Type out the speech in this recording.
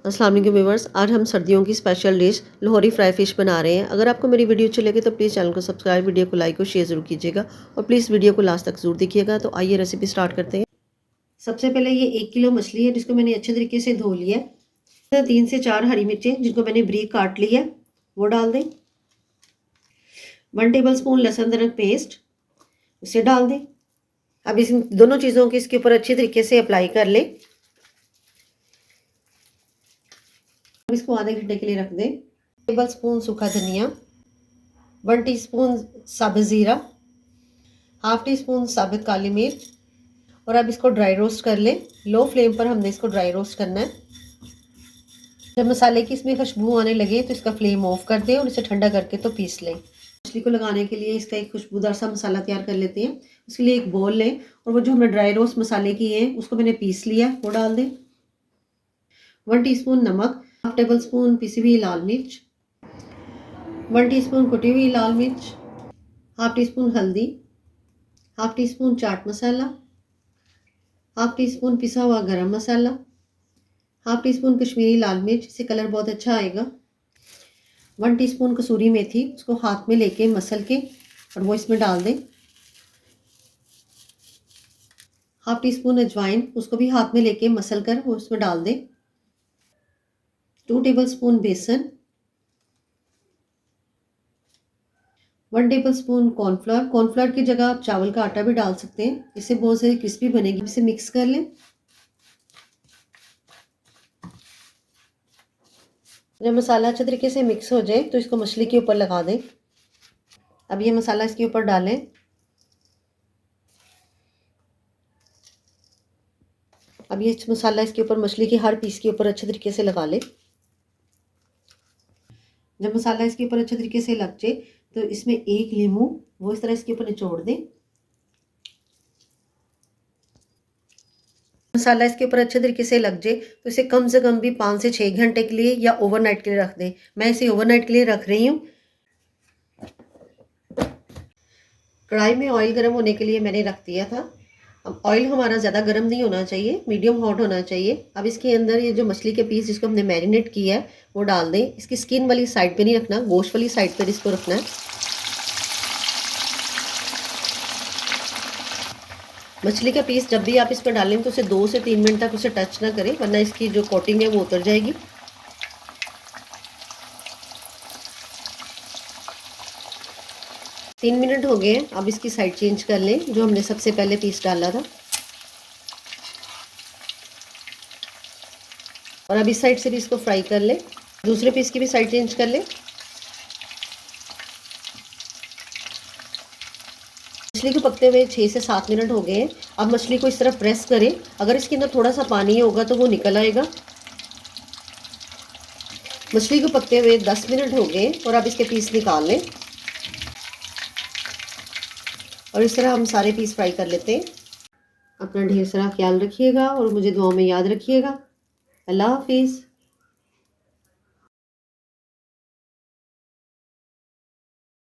अस्सलाम वालेकुम व्यूअर्स, आज हम सर्दियों की special dish Lahori fry fish बना रहे हैं। अगर आपको मेरी वीडियो अच्छी लगे तो प्लीज़ चैनल को सब्सक्राइब, वीडियो को लाइक और शेयर ज़रूर कीजिएगा और प्लीज़ वीडियो को लास्ट तक ज़रूर देखिएगा। तो आइए रेसिपी स्टार्ट करते हैं। सबसे पहले ये 1 किलो मछली है जिसको मैंने अच्छे तरीके से धो लिया है। 3 से 4 हरी मिर्चें जिनको मैंने बारीक काट लिया है वो डाल दें। 1 टेबल स्पून लहसुन अदरक पेस्ट उसे डाल दें। अब इस दोनों चीज़ों को इसके ऊपर अच्छे तरीके से अप्लाई कर लें। इसको आधे घंटे के लिए रख दें। टेबल स्पून सूखा धनिया, 1 टीस्पून साबुत ज़ीरा, हाफ टी स्पून साबुत काली मिर्च और अब इसको ड्राई रोस्ट कर लें। लो फ्लेम पर हमने इसको ड्राई रोस्ट करना है। जब मसाले की इसमें खुशबू आने लगे तो इसका फ्लेम ऑफ कर दें और इसे ठंडा करके तो पीस लें। मछली को लगाने के लिए इसका एक खुशबूदार सा मसाला तैयार कर लेते हैं। उसके लिए एक बोल लें और वो जो हमने ड्राई रोस्ट मसाले किए हैं उसको मैंने पीस लिया, वो डाल दें। 1 टीस्पून नमक, हाफ टेबल स्पून पिसी हुई लाल मिर्च, 1 टीस्पून कुटी हुई लाल मिर्च, हाफ टी स्पून हल्दी, half tea spoon chaat masala, half tea spoon पिसा हुआ गरम मसाला, हाफ टी स्पून कश्मीरी लाल मिर्च, इससे कलर बहुत अच्छा आएगा। 1 टीस्पून कसूरी मेथी, उसको हाथ में लेके मसल के और वो इसमें डाल दें। हाफ टी स्पून अजवाइन, उसको भी हाथ में लेके मसल कर वो उसमें डाल दें। 2 टेबल स्पून बेसन, 1 टेबल स्पून कॉर्नफ्लोर। कॉर्नफ्लोर की जगह आप चावल का आटा भी डाल सकते हैं, इससे बहुत सारी क्रिस्पी बनेगी। इसे मिक्स कर लें। जब मसाला अच्छे तरीके से मिक्स हो जाए तो इसको मछली के ऊपर लगा दें। अब ये मसाला इसके ऊपर डालें। अब ये मसाला इसके ऊपर मछली के हर पीस के ऊपर अच्छे तरीके से लगा लें। जब मसाला इसके ऊपर अच्छे तरीके से लग जाए तो इसमें एक लीमू वो इस तरह इसके ऊपर निचोड़ दें। मसाला इसके ऊपर अच्छे तरीके से लग जाए तो इसे कम से कम भी 5 से 6 घंटे के लिए या ओवरनाइट के लिए रख दें। मैं इसे ओवरनाइट के लिए रख रही हूँ। कढ़ाई में ऑयल गर्म होने के लिए मैंने रख दिया था। अब ऑयल हमारा ज़्यादा गर्म नहीं होना चाहिए, मीडियम हॉट होना चाहिए। अब इसके अंदर ये जो मछली के पीस जिसको हमने मैरिनेट किया है वो डाल दें। इसकी स्किन वाली साइड पे नहीं रखना, गोश्त वाली साइड पर इसको रखना है। मछली का पीस जब भी आप इस पर डालें तो उसे 2 से 3 मिनट तक उसे टच ना करें, वरना इसकी जो कोटिंग है वो उतर जाएगी। तीन मिनट हो गए हैं। अब इसकी साइड चेंज कर लें जो हमने सबसे पहले पीस डाला था। और अब इस साइड से भी इसको फ्राई कर लें। दूसरे पीस की भी साइड चेंज कर लें। मछली को पकते हुए 6 से 7 मिनट हो गए हैं। अब मछली को इस तरह प्रेस करें, अगर इसके अंदर थोड़ा सा पानी होगा तो वो निकल आएगा। मछली को पकते हुए 10 मिनट हो गए और अब इसके पीस निकाल लें और इस तरह हम सारे पीस फ्राई कर लेते हैं। अपना ढेर सारा ख्याल रखिएगा और मुझे दुआओं में याद रखिएगा। अल्लाह हाफिज़।